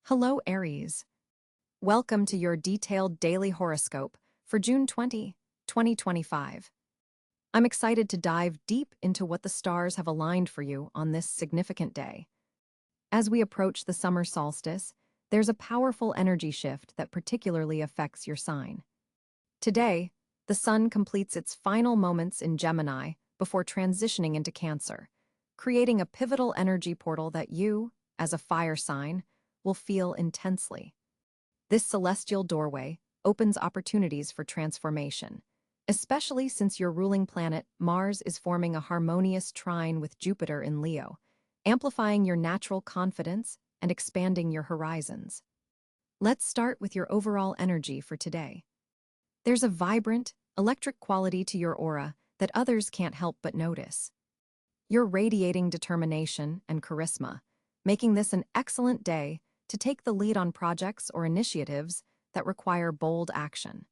Hello, Aries. Welcome to your detailed daily horoscope for June 20, 2025. I'm excited to dive deep into what the stars have aligned for you on this significant day. As we approach the summer solstice, there's a powerful energy shift that particularly affects your sign. Today, the sun completes its final moments in Gemini before transitioning into Cáncer, creating a pivotal energy portal that you, as a fire sign, will feel intensely. This celestial doorway opens opportunities for transformation, especially since your ruling planet, Mars, is forming a harmonious trine with Jupiter in Leo, amplifying your natural confidence and expanding your horizons. Let's start with your overall energy for today. There's a vibrant, electric quality to your aura that others can't help but notice. You're radiating determination and charisma, making this an excellent day to take the lead on projects or initiatives that require bold action.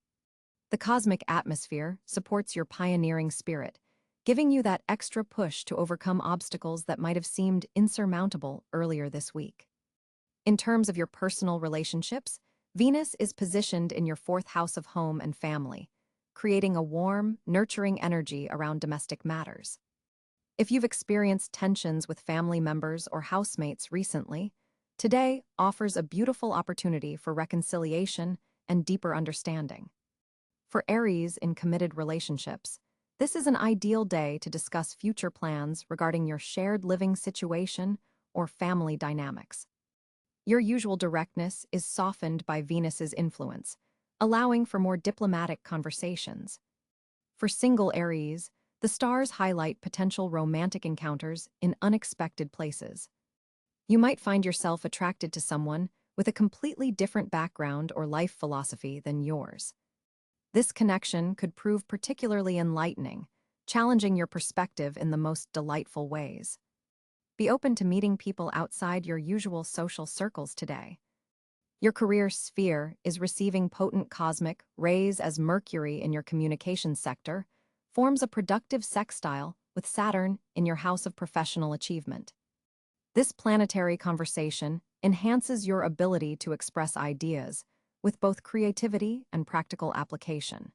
The cosmic atmosphere supports your pioneering spirit, giving you that extra push to overcome obstacles that might have seemed insurmountable earlier this week. In terms of your personal relationships, Venus is positioned in your fourth house of home and family, creating a warm, nurturing energy around domestic matters. If you've experienced tensions with family members or housemates recently, today offers a beautiful opportunity for reconciliation and deeper understanding. For Aries in committed relationships, this is an ideal day to discuss future plans regarding your shared living situation or family dynamics. Your usual directness is softened by Venus's influence, allowing for more diplomatic conversations. For single Aries, the stars highlight potential romantic encounters in unexpected places. You might find yourself attracted to someone with a completely different background or life philosophy than yours. This connection could prove particularly enlightening, challenging your perspective in the most delightful ways. Be open to meeting people outside your usual social circles today. Your career sphere is receiving potent cosmic rays as Mercury in your communications sector forms a productive sextile with Saturn in your house of professional achievement. This planetary conversation enhances your ability to express ideas with both creativity and practical application.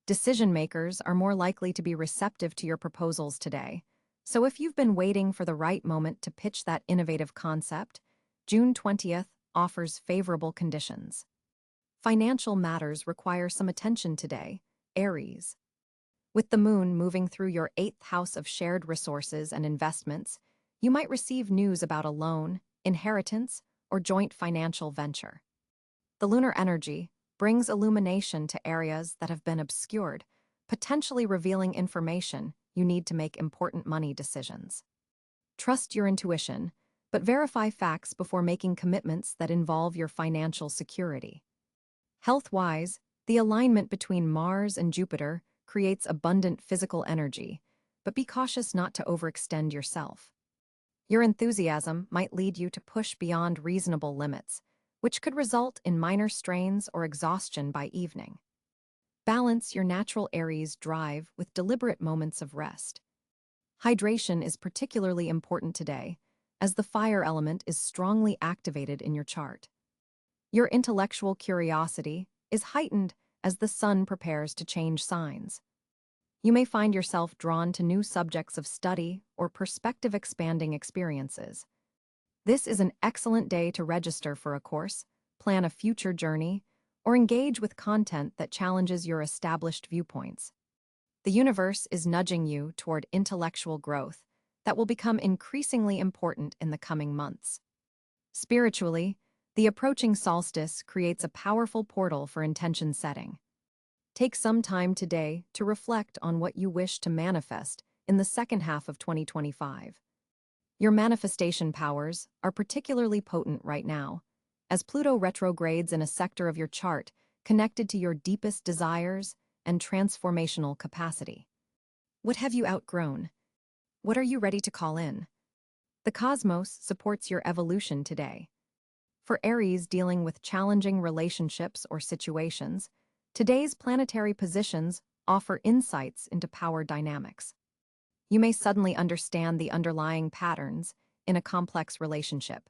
Decision makers are more likely to be receptive to your proposals today, so if you've been waiting for the right moment to pitch that innovative concept, June 20th offers favorable conditions. Financial matters require some attention today, Aries. With the moon moving through your eighth house of shared resources and investments, you might receive news about a loan, inheritance, or joint financial venture. The lunar energy brings illumination to areas that have been obscured, potentially revealing information you need to make important money decisions. Trust your intuition, but verify facts before making commitments that involve your financial security. Health-wise, the alignment between Mars and Jupiter creates abundant physical energy, but be cautious not to overextend yourself. Your enthusiasm might lead you to push beyond reasonable limits, which could result in minor strains or exhaustion by evening. Balance your natural Aries drive with deliberate moments of rest. Hydration is particularly important today, as the fire element is strongly activated in your chart. Your intellectual curiosity is heightened as the sun prepares to change signs. You may find yourself drawn to new subjects of study or perspective-expanding experiences. This is an excellent day to register for a course, plan a future journey, or engage with content that challenges your established viewpoints. The universe is nudging you toward intellectual growth that will become increasingly important in the coming months. Spiritually, the approaching solstice creates a powerful portal for intention setting. Take some time today to reflect on what you wish to manifest in the second half of 2025. Your manifestation powers are particularly potent right now, as Pluto retrogrades in a sector of your chart connected to your deepest desires and transformational capacity. What have you outgrown? What are you ready to call in? The cosmos supports your evolution today. For Aries dealing with challenging relationships or situations, today's planetary positions offer insights into power dynamics. You may suddenly understand the underlying patterns in a complex relationship,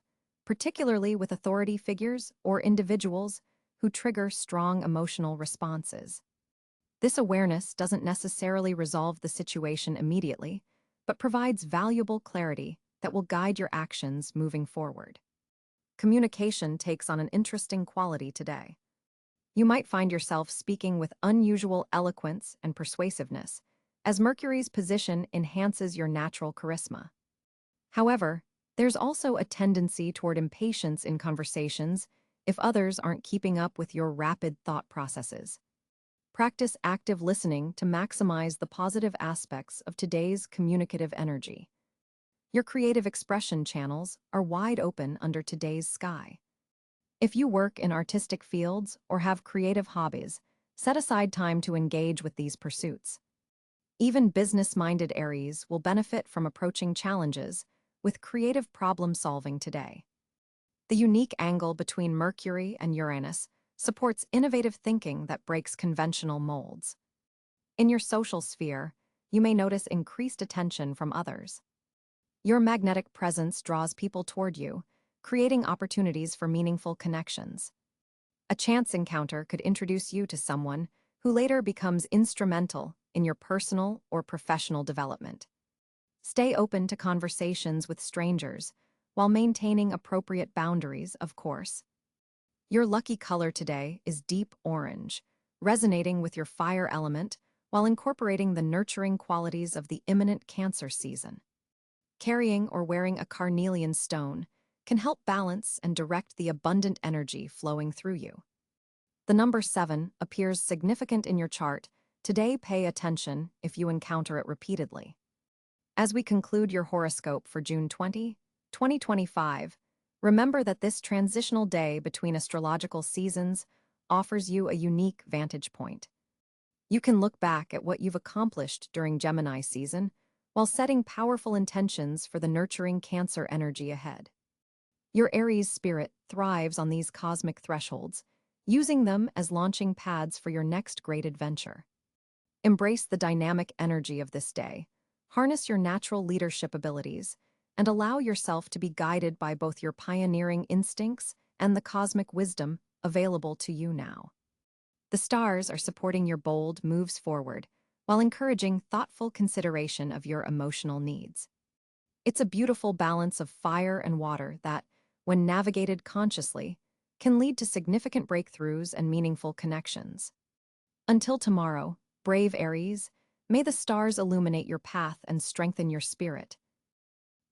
particularly with authority figures or individuals who trigger strong emotional responses. This awareness doesn't necessarily resolve the situation immediately, but provides valuable clarity that will guide your actions moving forward. Communication takes on an interesting quality today. You might find yourself speaking with unusual eloquence and persuasiveness, as Mercury's position enhances your natural charisma. However, there's also a tendency toward impatience in conversations if others aren't keeping up with your rapid thought processes. Practice active listening to maximize the positive aspects of today's communicative energy. Your creative expression channels are wide open under today's sky. If you work in artistic fields or have creative hobbies, set aside time to engage with these pursuits. Even business-minded Aries will benefit from approaching challenges with creative problem-solving today. The unique angle between Mercury and Uranus supports innovative thinking that breaks conventional molds. In your social sphere, you may notice increased attention from others. Your magnetic presence draws people toward you, creating opportunities for meaningful connections. A chance encounter could introduce you to someone who later becomes instrumental in your personal or professional development. Stay open to conversations with strangers while maintaining appropriate boundaries, of course. Your lucky color today is deep orange, resonating with your fire element while incorporating the nurturing qualities of the imminent Cáncer season. Carrying or wearing a carnelian stone can help balance and direct the abundant energy flowing through you. The number 7 appears significant in your chart. Today, pay attention if you encounter it repeatedly. As we conclude your horoscope for June 20, 2025, remember that this transitional day between astrological seasons offers you a unique vantage point. You can look back at what you've accomplished during Gemini season while setting powerful intentions for the nurturing Cáncer energy ahead. Your Aries spirit thrives on these cosmic thresholds, using them as launching pads for your next great adventure. Embrace the dynamic energy of this day, harness your natural leadership abilities, and allow yourself to be guided by both your pioneering instincts and the cosmic wisdom available to you now. The stars are supporting your bold moves forward, while encouraging thoughtful consideration of your emotional needs. It's a beautiful balance of fire and water that, when navigated consciously, can lead to significant breakthroughs and meaningful connections. Until tomorrow, brave Aries, may the stars illuminate your path and strengthen your spirit.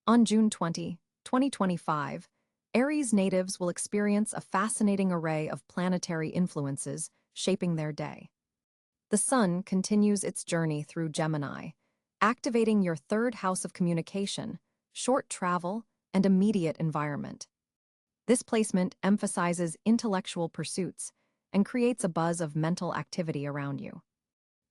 On June 20, 2025, Aries natives will experience a fascinating array of planetary influences shaping their day. The Sun continues its journey through Gemini, activating your third house of communication, short travel, and immediate environment. This placement emphasizes intellectual pursuits and creates a buzz of mental activity around you.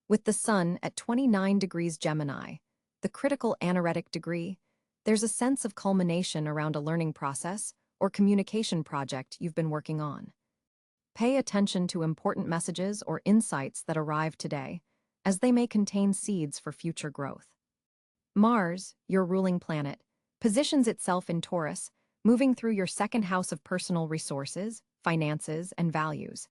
With the Sun at 29 degrees Gemini, the critical anaretic degree, there's a sense of culmination around a learning process or communication project you've been working on. Pay attention to important messages or insights that arrive today, as they may contain seeds for future growth. Mars, your ruling planet, positions itself in Taurus, moving through your second house of personal resources, finances, and values.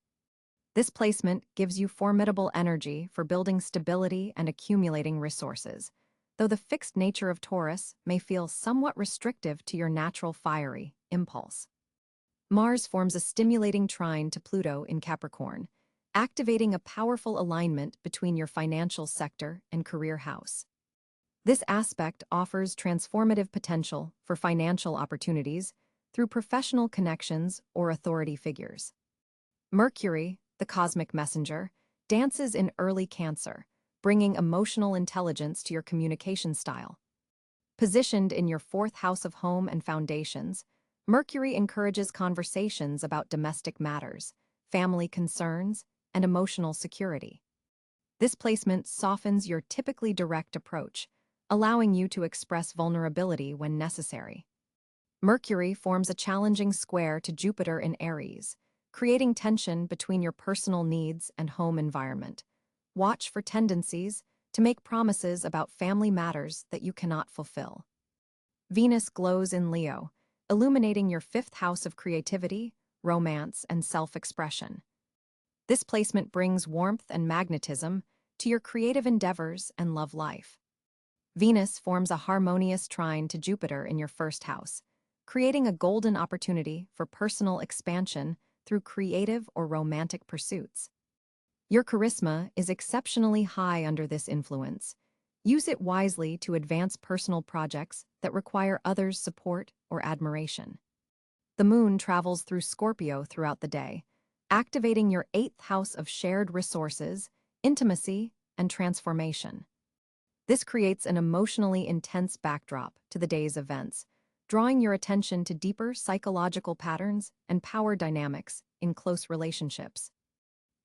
This placement gives you formidable energy for building stability and accumulating resources, though the fixed nature of Taurus may feel somewhat restrictive to your natural fiery impulse. Mars forms a stimulating trine to Pluto in Capricorn, activating a powerful alignment between your financial sector and career house. This aspect offers transformative potential for financial opportunities through professional connections or authority figures. Mercury, the cosmic messenger, dances in early Cáncer, bringing emotional intelligence to your communication style. Positioned in your fourth house of home and foundations, Mercury encourages conversations about domestic matters, family concerns, and emotional security. This placement softens your typically direct approach, allowing you to express vulnerability when necessary. Mercury forms a challenging square to Jupiter in Aries, creating tension between your personal needs and home environment. Watch for tendencies to make promises about family matters that you cannot fulfill. Venus glows in Leo, illuminating your fifth house of creativity, romance, and self-expression. This placement brings warmth and magnetism to your creative endeavors and love life. Venus forms a harmonious trine to Jupiter in your first house, creating a golden opportunity for personal expansion through creative or romantic pursuits. Your charisma is exceptionally high under this influence. Use it wisely to advance personal projects that require others' support or admiration. The moon travels through Scorpio throughout the day, activating your eighth house of shared resources, intimacy, and transformation. This creates an emotionally intense backdrop to the day's events, drawing your attention to deeper psychological patterns and power dynamics in close relationships.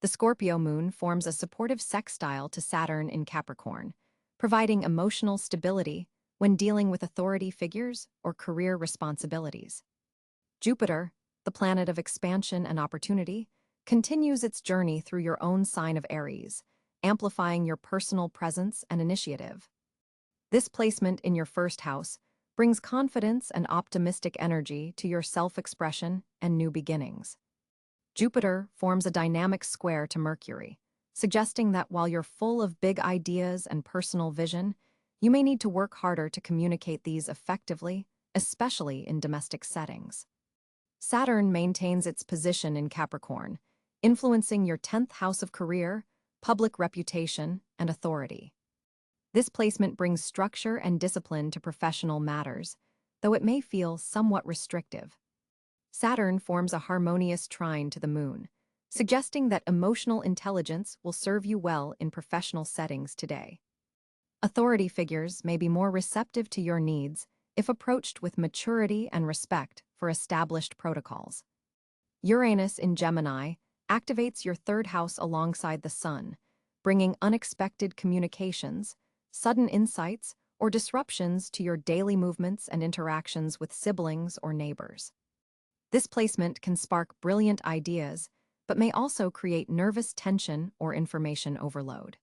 The Scorpio moon forms a supportive sextile to Saturn in Capricorn, providing emotional stability when dealing with authority figures or career responsibilities. Jupiter, the planet of expansion and opportunity, continues its journey through your own sign of Aries, amplifying your personal presence and initiative. This placement in your first house brings confidence and optimistic energy to your self-expression and new beginnings. Jupiter forms a dynamic square to Mercury, suggesting that while you're full of big ideas and personal vision, you may need to work harder to communicate these effectively, especially in domestic settings. Saturn maintains its position in Capricorn, influencing your 10th house of career, public reputation, and authority. This placement brings structure and discipline to professional matters, though it may feel somewhat restrictive. Saturn forms a harmonious trine to the moon, suggesting that emotional intelligence will serve you well in professional settings today. Authority figures may be more receptive to your needs if approached with maturity and respect for established protocols. Uranus in Gemini activates your third house alongside the Sun, bringing unexpected communications, sudden insights, or disruptions to your daily movements and interactions with siblings or neighbors. This placement can spark brilliant ideas, but may also create nervous tension or information overload.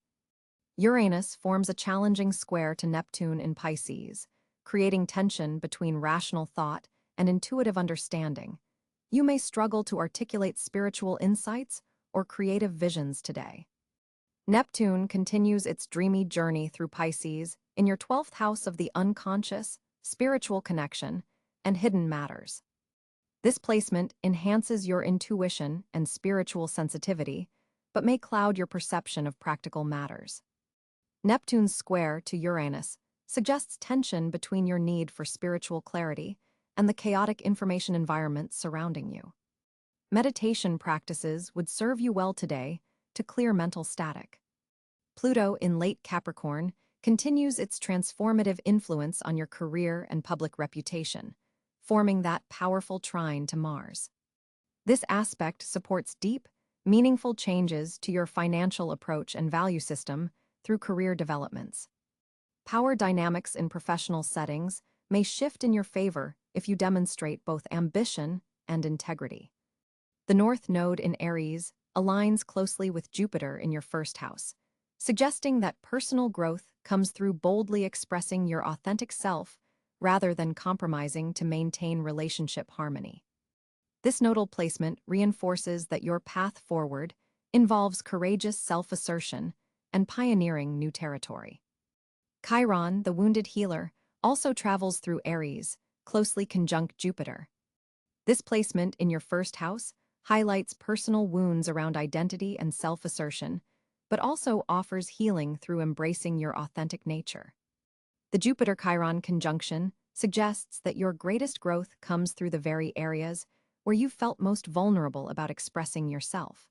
Uranus forms a challenging square to Neptune in Pisces, creating tension between rational thought and intuitive understanding. You may struggle to articulate spiritual insights or creative visions today. Neptune continues its dreamy journey through Pisces in your 12th house of the unconscious, spiritual connection, and hidden matters. This placement enhances your intuition and spiritual sensitivity, but may cloud your perception of practical matters. Neptune's square to Uranus suggests tension between your need for spiritual clarity and the chaotic information environment surrounding you. Meditation practices would serve you well today to clear mental static. Pluto in late Capricorn continues its transformative influence on your career and public reputation, forming that powerful trine to Mars. This aspect supports deep, meaningful changes to your financial approach and value system through career developments. Power dynamics in professional settings may shift in your favor if you demonstrate both ambition and integrity. The North Node in Aries aligns closely with Jupiter in your first house, suggesting that personal growth comes through boldly expressing your authentic self rather than compromising to maintain relationship harmony. This nodal placement reinforces that your path forward involves courageous self-assertion and pioneering new territory. Chiron, the wounded healer, also travels through Aries, closely conjunct Jupiter. This placement in your first house highlights personal wounds around identity and self-assertion, but also offers healing through embracing your authentic nature. The Jupiter-Chiron conjunction suggests that your greatest growth comes through the very areas where you felt most vulnerable about expressing yourself.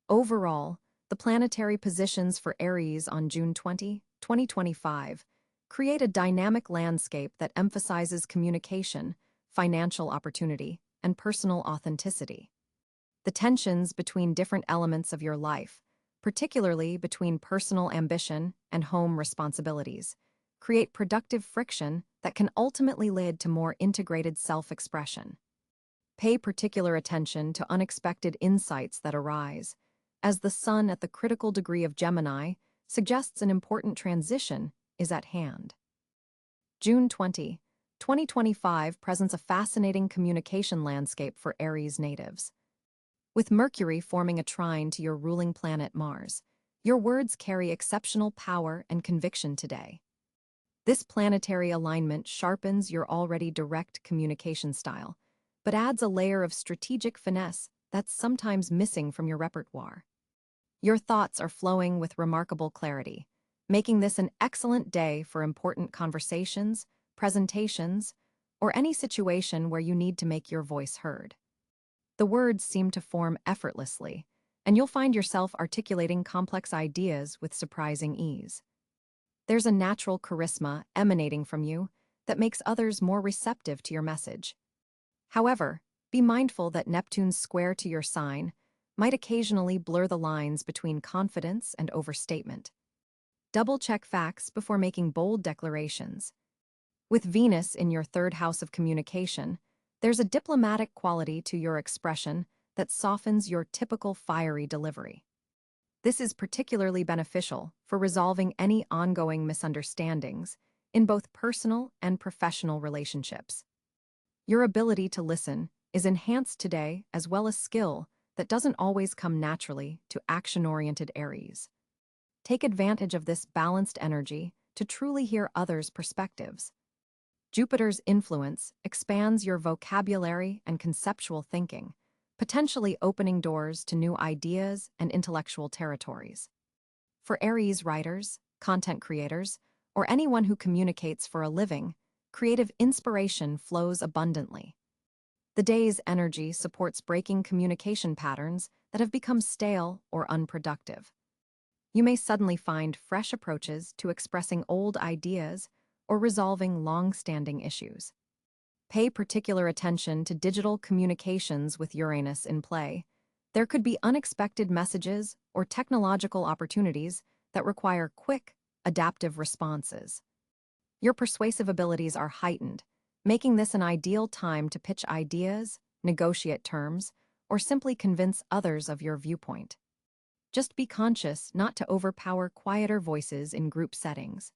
Overall, the planetary positions for Aries on June 20, 2025, create a dynamic landscape that emphasizes communication, financial opportunity, and personal authenticity. The tensions between different elements of your life, particularly between personal ambition and home responsibilities, create productive friction that can ultimately lead to more integrated self-expression. Pay particular attention to unexpected insights that arise, as the Sun at the critical degree of Gemini suggests an important transition is at hand. June 20, 2025 presents a fascinating communication landscape for Aries natives. With Mercury forming a trine to your ruling planet Mars, your words carry exceptional power and conviction today. This planetary alignment sharpens your already direct communication style, but adds a layer of strategic finesse that's sometimes missing from your repertoire. Your thoughts are flowing with remarkable clarity, making this an excellent day for important conversations, presentations, or any situation where you need to make your voice heard. The words seem to form effortlessly, and you'll find yourself articulating complex ideas with surprising ease. There's a natural charisma emanating from you that makes others more receptive to your message. However, be mindful that Neptune's square to your sign might occasionally blur the lines between confidence and overstatement. Double-check facts before making bold declarations. With Venus in your third house of communication, there's a diplomatic quality to your expression that softens your typical fiery delivery. This is particularly beneficial for resolving any ongoing misunderstandings in both personal and professional relationships. Your ability to listen is enhanced today, as well as skill that doesn't always come naturally to action-oriented Aries. Take advantage of this balanced energy to truly hear others' perspectives. Jupiter's influence expands your vocabulary and conceptual thinking, potentially opening doors to new ideas and intellectual territories. For Aries writers, content creators, or anyone who communicates for a living, creative inspiration flows abundantly. The day's energy supports breaking communication patterns that have become stale or unproductive. You may suddenly find fresh approaches to expressing old ideas or resolving long-standing issues. Pay particular attention to digital communications with Uranus in play. There could be unexpected messages or technological opportunities that require quick, adaptive responses. Your persuasive abilities are heightened, making this an ideal time to pitch ideas, negotiate terms, or simply convince others of your viewpoint. Just be conscious not to overpower quieter voices in group settings.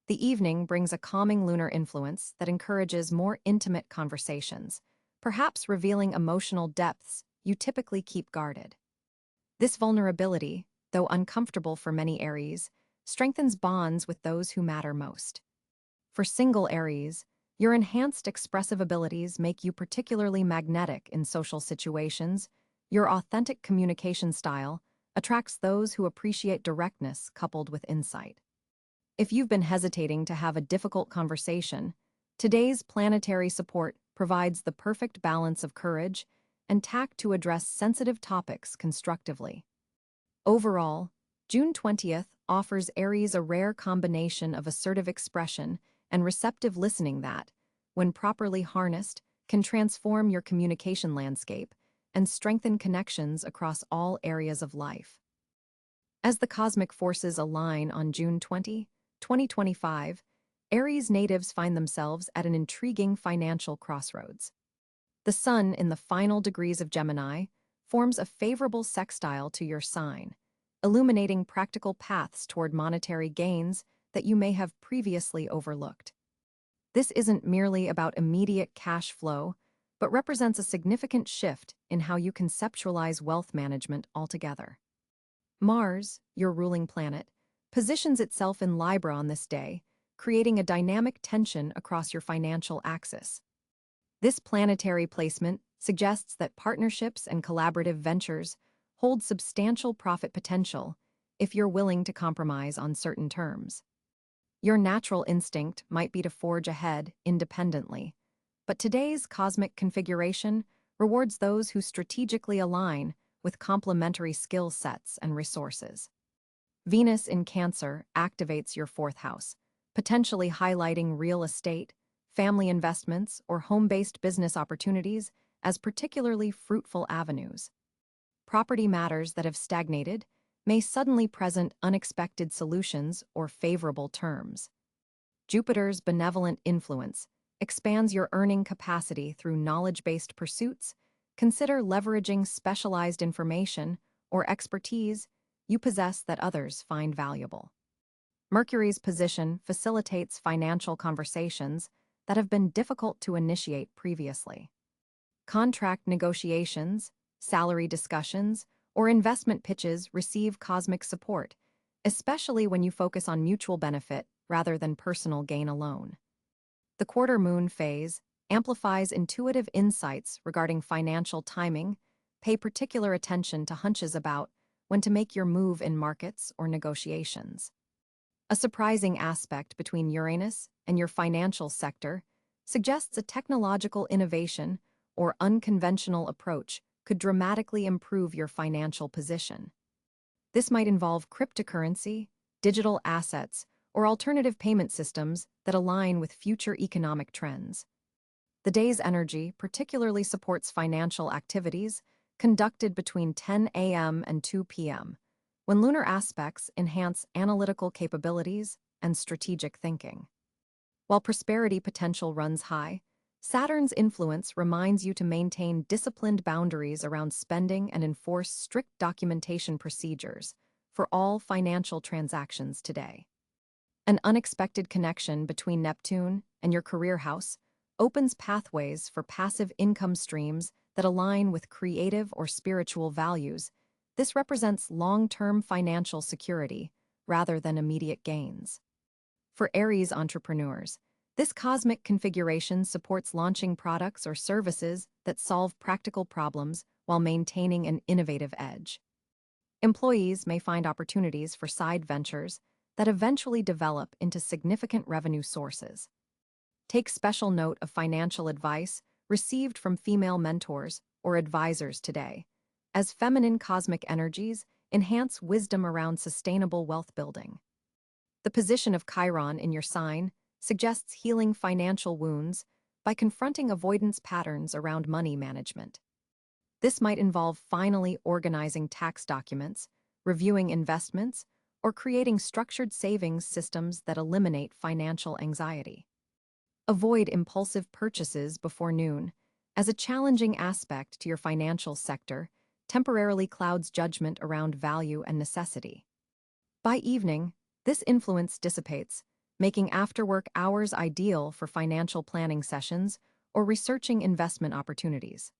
The evening brings a calming lunar influence that encourages more intimate conversations, perhaps revealing emotional depths you typically keep guarded. This vulnerability, though uncomfortable for many Aries, strengthens bonds with those who matter most. For single Aries, your enhanced expressive abilities make you particularly magnetic in social situations. Your authentic communication style attracts those who appreciate directness coupled with insight. If you've been hesitating to have a difficult conversation, today's planetary support provides the perfect balance of courage and tact to address sensitive topics constructively. Overall, June 20th offers Aries a rare combination of assertive expression and receptive listening that, when properly harnessed, can transform your communication landscape and strengthen connections across all areas of life. As the cosmic forces align on June 20, 2025, Aries natives find themselves at an intriguing financial crossroads. The Sun in the final degrees of Gemini forms a favorable sextile to your sign, illuminating practical paths toward monetary gains that you may have previously overlooked. This isn't merely about immediate cash flow, but represents a significant shift in how you conceptualize wealth management altogether. Mars, your ruling planet, positions itself in Libra on this day, creating a dynamic tension across your financial axis. This planetary placement suggests that partnerships and collaborative ventures hold substantial profit potential if you're willing to compromise on certain terms. Your natural instinct might be to forge ahead independently, but today's cosmic configuration rewards those who strategically align with complementary skill sets and resources. Venus in Cáncer activates your fourth house, potentially highlighting real estate, family investments, or home-based business opportunities as particularly fruitful avenues. Property matters that have stagnated may suddenly present unexpected solutions or favorable terms. Jupiter's benevolent influence expands your earning capacity through knowledge-based pursuits. Consider leveraging specialized information or expertise you possess that others find valuable. Mercury's position facilitates financial conversations that have been difficult to initiate previously. Contract negotiations, salary discussions, or investment pitches receive cosmic support, especially when you focus on mutual benefit rather than personal gain alone. The quarter moon phase amplifies intuitive insights regarding financial timing. Pay particular attention to hunches about when to make your move in markets or negotiations. A surprising aspect between Uranus and your financial sector suggests a technological innovation or unconventional approach could dramatically improve your financial position. This might involve cryptocurrency, digital assets, or alternative payment systems that align with future economic trends. The day's energy particularly supports financial activities conducted between 10 a.m. and 2 p.m., when lunar aspects enhance analytical capabilities and strategic thinking. While prosperity potential runs high, Saturn's influence reminds you to maintain disciplined boundaries around spending and enforce strict documentation procedures for all financial transactions today. An unexpected connection between Neptune and your career house opens pathways for passive income streams that align with creative or spiritual values. This represents long-term financial security rather than immediate gains. For Aries entrepreneurs, this cosmic configuration supports launching products or services that solve practical problems while maintaining an innovative edge. Employees may find opportunities for side ventures that eventually develop into significant revenue sources. Take special note of financial advice received from female mentors or advisors today, as feminine cosmic energies enhance wisdom around sustainable wealth building. The position of Chiron in your sign suggests healing financial wounds by confronting avoidance patterns around money management. This might involve finally organizing tax documents, reviewing investments, or creating structured savings systems that eliminate financial anxiety. Avoid impulsive purchases before noon, as a challenging aspect to your financial sector temporarily clouds judgment around value and necessity. By evening, this influence dissipates, making after-work hours ideal for financial planning sessions or researching investment opportunities.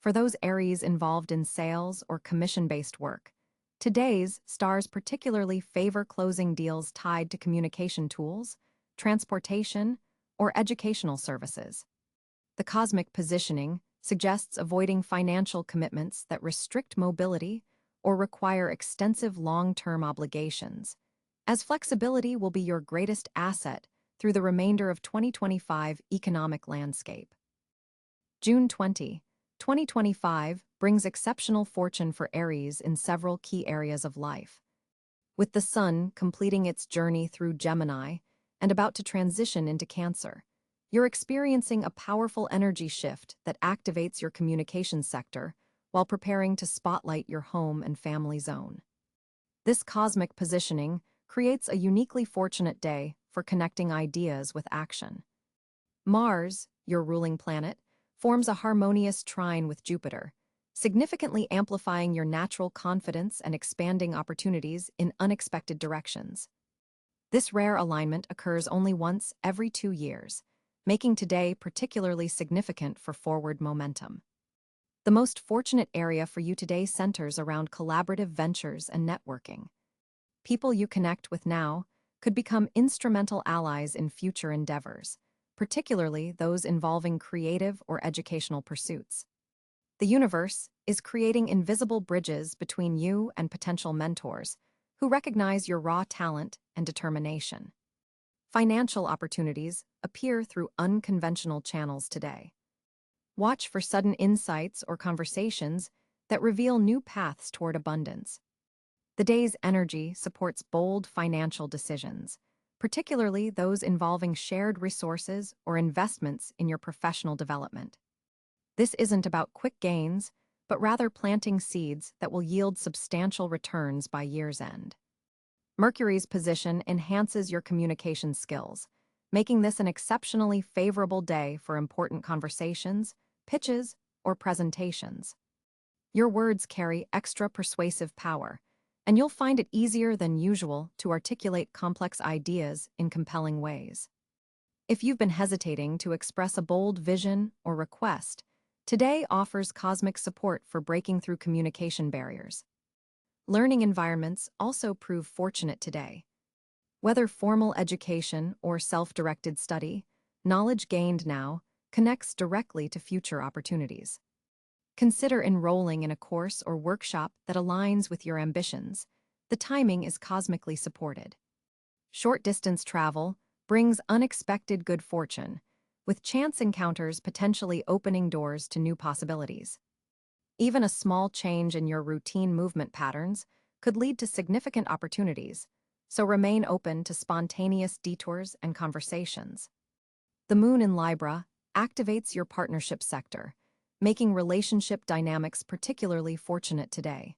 For those Aries involved in sales or commission-based work, today's stars particularly favor closing deals tied to communication tools, transportation, or educational services. The cosmic positioning suggests avoiding financial commitments that restrict mobility or require extensive long-term obligations, as flexibility will be your greatest asset through the remainder of 2025 economic landscape. June 20, 2025 brings exceptional fortune for Aries in several key areas of life. With the Sun completing its journey through Gemini and about to transition into Cáncer, you're experiencing a powerful energy shift that activates your communication sector while preparing to spotlight your home and family zone. This cosmic positioning creates a uniquely fortunate day for connecting ideas with action. Mars, your ruling planet, forms a harmonious trine with Jupiter, significantly amplifying your natural confidence and expanding opportunities in unexpected directions. This rare alignment occurs only once every 2 years, making today particularly significant for forward momentum. The most fortunate area for you today centers around collaborative ventures and networking. People you connect with now could become instrumental allies in future endeavors, particularly those involving creative or educational pursuits. The universe is creating invisible bridges between you and potential mentors who recognize your raw talent and determination. Financial opportunities appear through unconventional channels today. Watch for sudden insights or conversations that reveal new paths toward abundance. The day's energy supports bold financial decisions, particularly those involving shared resources or investments in your professional development. This isn't about quick gains, but rather planting seeds that will yield substantial returns by year's end. Mercury's position enhances your communication skills, making this an exceptionally favorable day for important conversations, pitches, or presentations. Your words carry extra persuasive power, and you'll find it easier than usual to articulate complex ideas in compelling ways. If you've been hesitating to express a bold vision or request, today offers cosmic support for breaking through communication barriers. Learning environments also prove fortunate today. Whether formal education or self-directed study, knowledge gained now connects directly to future opportunities. Consider enrolling in a course or workshop that aligns with your ambitions. The timing is cosmically supported. Short-distance travel brings unexpected good fortune, with chance encounters potentially opening doors to new possibilities. Even a small change in your routine movement patterns could lead to significant opportunities, so remain open to spontaneous detours and conversations. The moon in Libra activates your partnership sector, making relationship dynamics particularly fortunate today.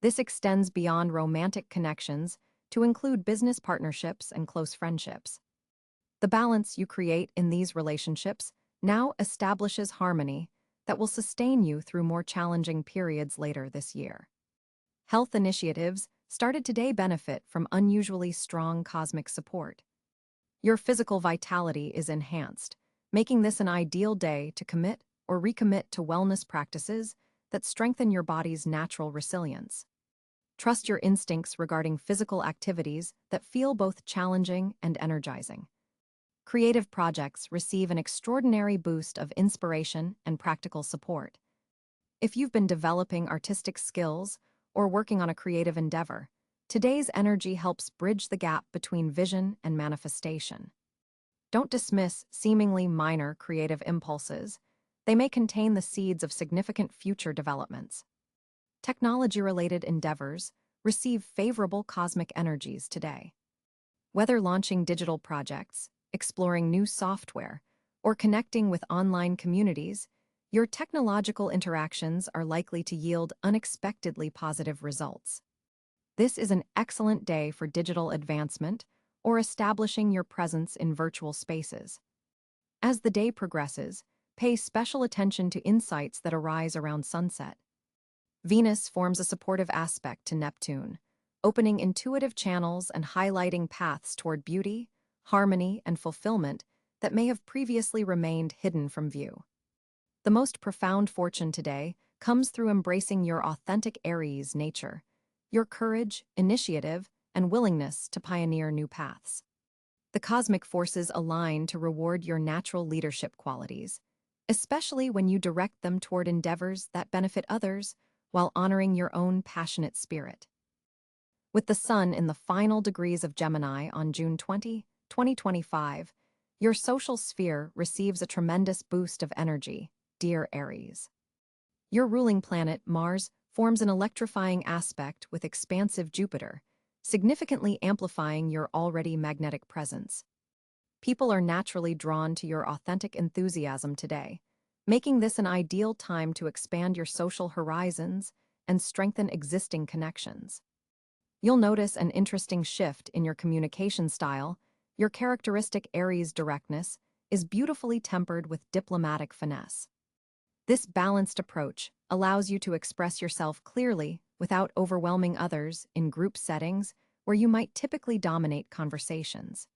This extends beyond romantic connections to include business partnerships and close friendships. The balance you create in these relationships now establishes harmony that will sustain you through more challenging periods later this year. Health initiatives started today benefit from unusually strong cosmic support. Your physical vitality is enhanced, making this an ideal day to commit or recommit to wellness practices that strengthen your body's natural resilience. Trust your instincts regarding physical activities that feel both challenging and energizing. Creative projects receive an extraordinary boost of inspiration and practical support. If you've been developing artistic skills or working on a creative endeavor, today's energy helps bridge the gap between vision and manifestation. Don't dismiss seemingly minor creative impulses. They may contain the seeds of significant future developments. Technology-related endeavors receive favorable cosmic energies today. Whether launching digital projects, exploring new software, or connecting with online communities, your technological interactions are likely to yield unexpectedly positive results. This is an excellent day for digital advancement or establishing your presence in virtual spaces. As the day progresses, pay special attention to insights that arise around sunset. Venus forms a supportive aspect to Neptune, opening intuitive channels and highlighting paths toward beauty, harmony, and fulfillment that may have previously remained hidden from view. The most profound fortune today comes through embracing your authentic Aries nature, your courage, initiative, and willingness to pioneer new paths. The cosmic forces align to reward your natural leadership qualities, especially when you direct them toward endeavors that benefit others while honoring your own passionate spirit. With the Sun in the final degrees of Gemini on June 20, 2025, your social sphere receives a tremendous boost of energy, dear Aries. Your ruling planet, Mars, forms an electrifying aspect with expansive Jupiter, significantly amplifying your already magnetic presence. People are naturally drawn to your authentic enthusiasm today, making this an ideal time to expand your social horizons and strengthen existing connections. You'll notice an interesting shift in your communication style. Your characteristic Aries directness is beautifully tempered with diplomatic finesse. This balanced approach allows you to express yourself clearly without overwhelming others in group settings where you might typically dominate conversations.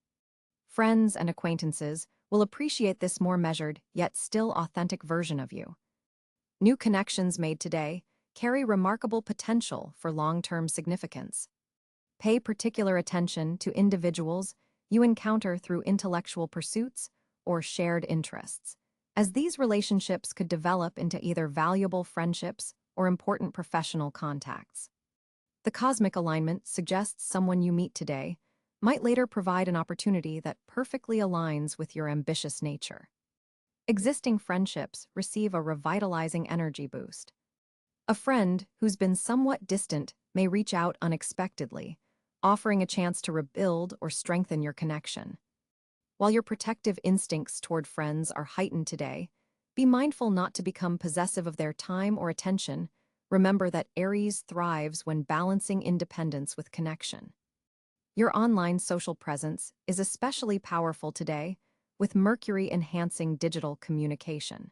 Friends and acquaintances will appreciate this more measured yet still authentic version of you. New connections made today carry remarkable potential for long-term significance. Pay particular attention to individuals you encounter through intellectual pursuits or shared interests, as these relationships could develop into either valuable friendships or important professional contacts. The cosmic alignment suggests someone you meet today might later provide an opportunity that perfectly aligns with your ambitious nature. Existing friendships receive a revitalizing energy boost. A friend who's been somewhat distant may reach out unexpectedly, offering a chance to rebuild or strengthen your connection. While your protective instincts toward friends are heightened today, be mindful not to become possessive of their time or attention. Remember that Aries thrives when balancing independence with connection. Your online social presence is especially powerful today, with Mercury enhancing digital communication.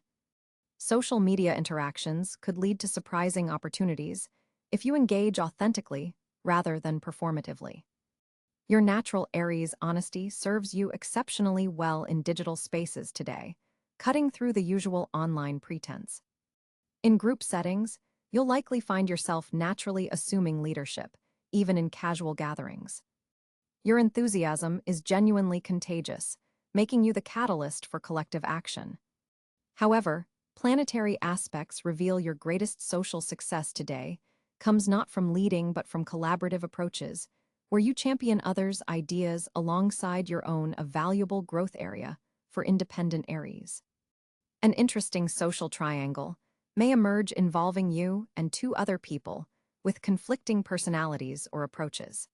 Social media interactions could lead to surprising opportunities if you engage authentically rather than performatively. Your natural Aries honesty serves you exceptionally well in digital spaces today, cutting through the usual online pretense. In group settings, you'll likely find yourself naturally assuming leadership, even in casual gatherings. Your enthusiasm is genuinely contagious, making you the catalyst for collective action. However, planetary aspects reveal your greatest social success today comes not from leading but from collaborative approaches, where you champion others' ideas alongside your own, a valuable growth area for independent Aries. An interesting social triangle may emerge involving you and two other people with conflicting personalities or approaches.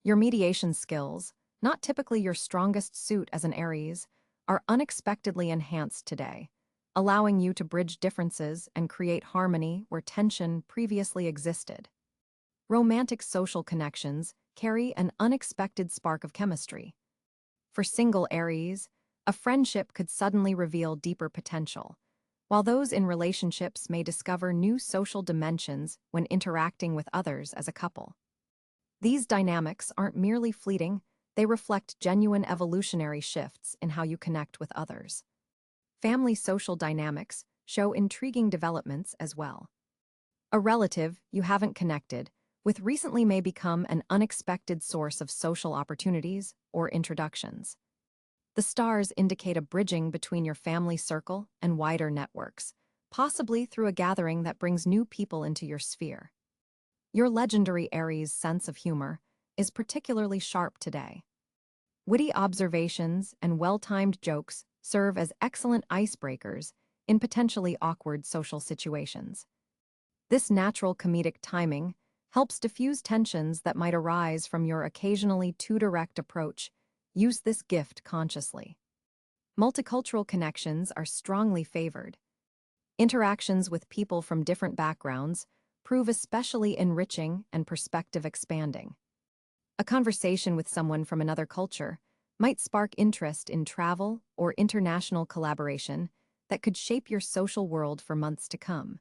Your mediation skills, not typically your strongest suit as an Aries, are unexpectedly enhanced today, allowing you to bridge differences and create harmony where tension previously existed. Romantic social connections carry an unexpected spark of chemistry. For single Aries, a friendship could suddenly reveal deeper potential, while those in relationships may discover new social dimensions when interacting with others as a couple. These dynamics aren't merely fleeting, they reflect genuine evolutionary shifts in how you connect with others. Family social dynamics show intriguing developments as well. A relative you haven't connected with recently may become an unexpected source of social opportunities or introductions. The stars indicate a bridging between your family circle and wider networks, possibly through a gathering that brings new people into your sphere. Your legendary Aries sense of humor is particularly sharp today. Witty observations and well-timed jokes serve as excellent icebreakers in potentially awkward social situations. This natural comedic timing helps diffuse tensions that might arise from your occasionally too direct approach. Use this gift consciously. Multicultural connections are strongly favored. Interactions with people from different backgrounds prove especially enriching and perspective expanding. A conversation with someone from another culture might spark interest in travel or international collaboration that could shape your social world for months to come.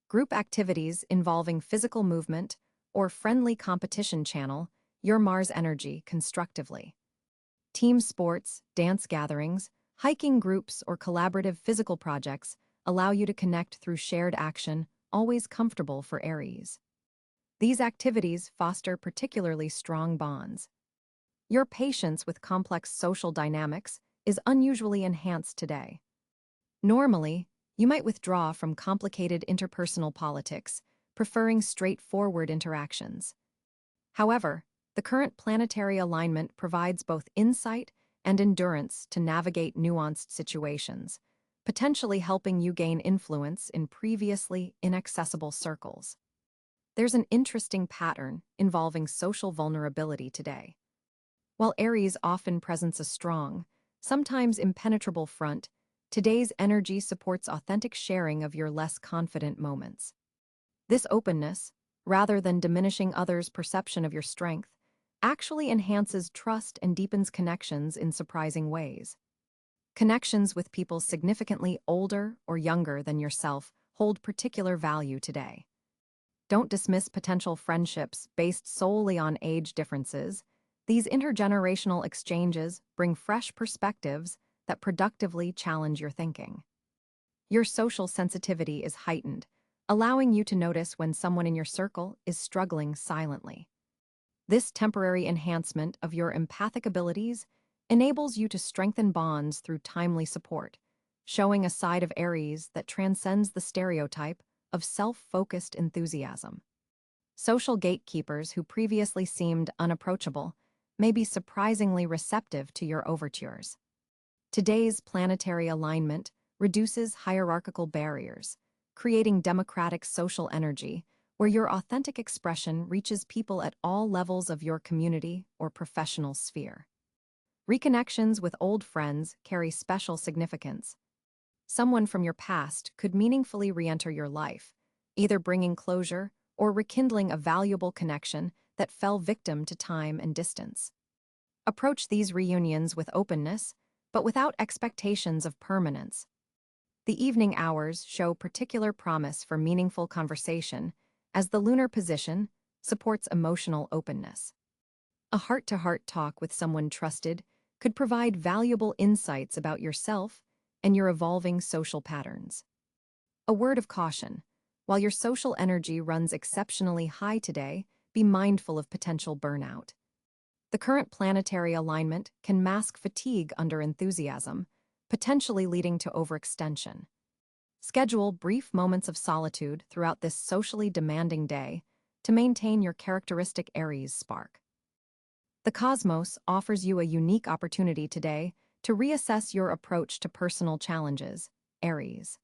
Group activities involving physical movement or friendly competition channel your Mars energy constructively. Team sports, dance gatherings, hiking groups, or collaborative physical projects allow you to connect through shared action, always comfortable for Aries. These activities foster particularly strong bonds. Your patience with complex social dynamics is unusually enhanced today. Normally, you might withdraw from complicated interpersonal politics, preferring straightforward interactions. However, the current planetary alignment provides both insight and endurance to navigate nuanced situations, potentially helping you gain influence in previously inaccessible circles. There's an interesting pattern involving social vulnerability today. While Aries often presents a strong, sometimes impenetrable front, today's energy supports authentic sharing of your less confident moments. This openness, rather than diminishing others' perception of your strength, actually enhances trust and deepens connections in surprising ways. Connections with people significantly older or younger than yourself hold particular value today. Don't dismiss potential friendships based solely on age differences. These intergenerational exchanges bring fresh perspectives that productively challenge your thinking. Your social sensitivity is heightened, allowing you to notice when someone in your circle is struggling silently. This temporary enhancement of your empathic abilities enables you to strengthen bonds through timely support, showing a side of Aries that transcends the stereotype of self-focused enthusiasm. Social gatekeepers who previously seemed unapproachable may be surprisingly receptive to your overtures. Today's planetary alignment reduces hierarchical barriers, creating democratic social energy where your authentic expression reaches people at all levels of your community or professional sphere. Reconnections with old friends carry special significance. Someone from your past could meaningfully re-enter your life, either bringing closure or rekindling a valuable connection that fell victim to time and distance. Approach these reunions with openness, but without expectations of permanence. The evening hours show particular promise for meaningful conversation, as the lunar position supports emotional openness. A heart-to-heart talk with someone trusted could provide valuable insights about yourself and your evolving social patterns. A word of caution. While your social energy runs exceptionally high today, be mindful of potential burnout. The current planetary alignment can mask fatigue under enthusiasm, potentially leading to overextension. Schedule brief moments of solitude throughout this socially demanding day to maintain your characteristic Aries spark. The cosmos offers you a unique opportunity today to reassess your approach to personal challenges, Aries.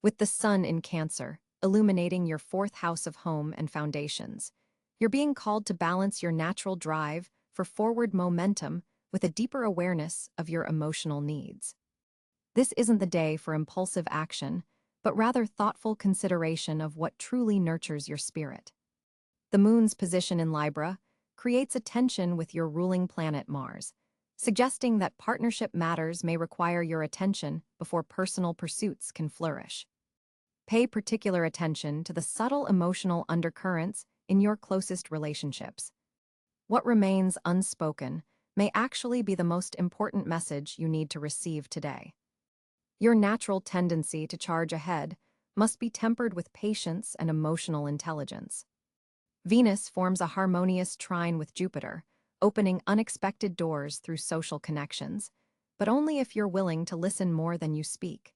With the sun in Cáncer, illuminating your fourth house of home and foundations, you're being called to balance your natural drive for forward momentum with a deeper awareness of your emotional needs. This isn't the day for impulsive action, but rather thoughtful consideration of what truly nurtures your spirit. The moon's position in Libra creates a tension with your ruling planet Mars, suggesting that partnership matters may require your attention before personal pursuits can flourish. Pay particular attention to the subtle emotional undercurrents in your closest relationships. What remains unspoken may actually be the most important message you need to receive today. Your natural tendency to charge ahead must be tempered with patience and emotional intelligence. Venus forms a harmonious trine with Jupiter, opening unexpected doors through social connections, but only if you're willing to listen more than you speak.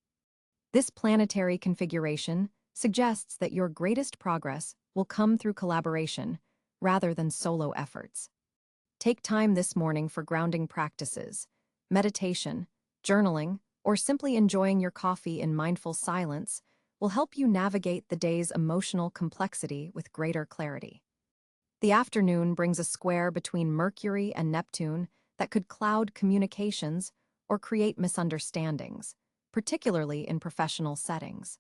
This planetary configuration suggests that your greatest progress will come through collaboration rather than solo efforts. Take time this morning for grounding practices, meditation, journaling, or simply enjoying your coffee in mindful silence will help you navigate the day's emotional complexity with greater clarity. The afternoon brings a square between Mercury and Neptune that could cloud communications or create misunderstandings, particularly in professional settings.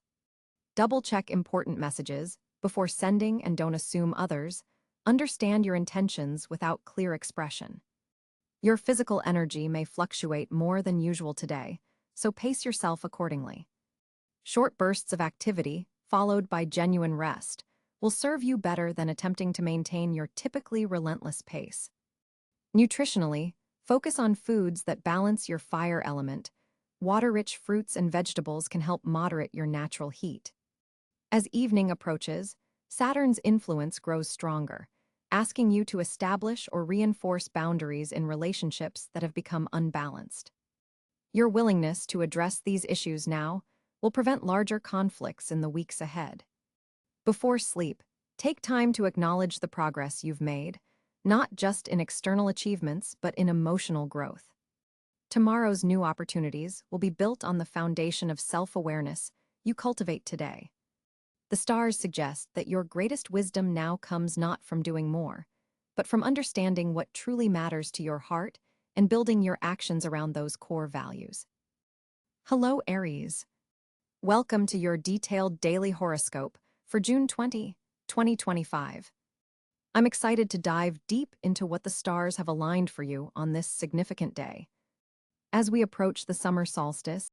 Double-check important messages before sending and don't assume others. Understand your intentions without clear expression. Your physical energy may fluctuate more than usual today, so pace yourself accordingly. Short bursts of activity, followed by genuine rest, will serve you better than attempting to maintain your typically relentless pace. Nutritionally, focus on foods that balance your fire element. Water-rich fruits and vegetables can help moderate your natural heat. As evening approaches, Saturn's influence grows stronger, asking you to establish or reinforce boundaries in relationships that have become unbalanced. Your willingness to address these issues now will prevent larger conflicts in the weeks ahead. Before sleep, take time to acknowledge the progress you've made, not just in external achievements but in emotional growth. Tomorrow's new opportunities will be built on the foundation of self-awareness you cultivate today. The stars suggest that your greatest wisdom now comes not from doing more, but from understanding what truly matters to your heart and building your actions around those core values. Hello, Aries. Welcome to your detailed daily horoscope for June 20, 2025. I'm excited to dive deep into what the stars have aligned for you on this significant day. As we approach the summer solstice,